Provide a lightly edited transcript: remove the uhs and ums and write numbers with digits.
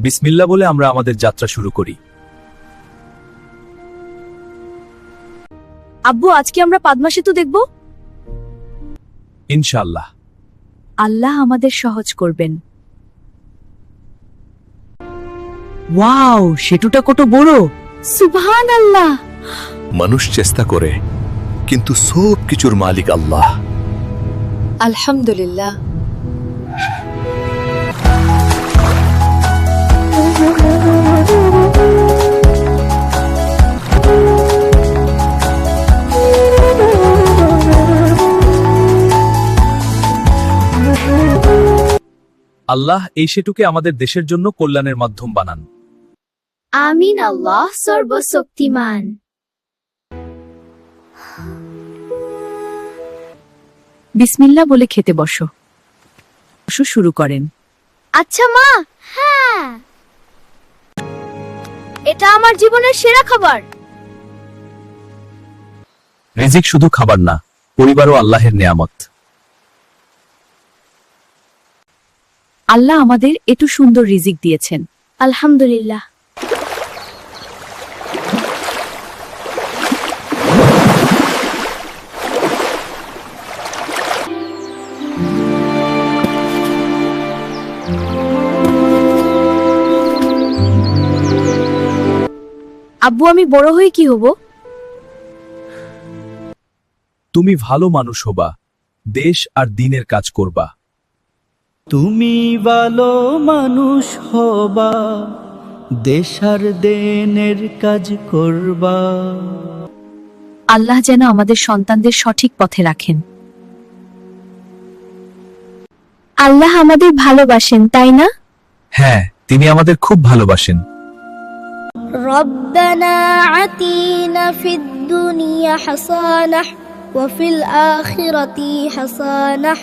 বিসমিল্লাহ বলে আমরা আমাদের যাত্রা শুরু করি। আব্বু, আজকে আমরা পাদমা সেতু দেখব। ইনশাআল্লাহ। আল্লাহ আমাদের সহজ করবেন। ওয়াও, সেতুটা কত বড়! সুবহানাল্লাহ। মানুষ চেষ্টা করে, কিন্তু সব কিছুর মালিক আল্লাহ। আলহামদুলিল্লাহ। আল্লাহ এই সেতুকে আমাদের দেশের জন্য কল্যাণের মাধ্যম বানান। আমিন। আল্লাহ সর্বশক্তিমান। বিসমিল্লাহ বলে খেতে বসো। শুরু করেন। আচ্ছা মা, হ্যাঁ, এটা আমার জীবনের সেরা খাবার। রিজিক শুধু খাবার না, পরিবারও আল্লাহের নেয়ামত। আল্লাহ আমাদের এত সুন্দর রিজিক দিয়েছেন, আলহামদুলিল্লাহ। আব্বু, আমি বড় হয়ে কি হব? তুমি ভালো মানুষ হবা, দেশ আর দিনের কাজ করবা। তুমি ভালো মানুষ হবা, দেশার দেনের কাজ করবা। আল্লাহ যেন আমাদের সন্তানদের সঠিক পথে রাখেন। আল্লাহ আমাদের ভালোবাসেন, তাই না? হ্যাঁ, তিনি আমাদের খুব ভালোবাসেন। রব্বানা আতিনা ফিদ দুনিয়া হাসানাহ ওয়া ফিল আখিরাতি হাসানাহ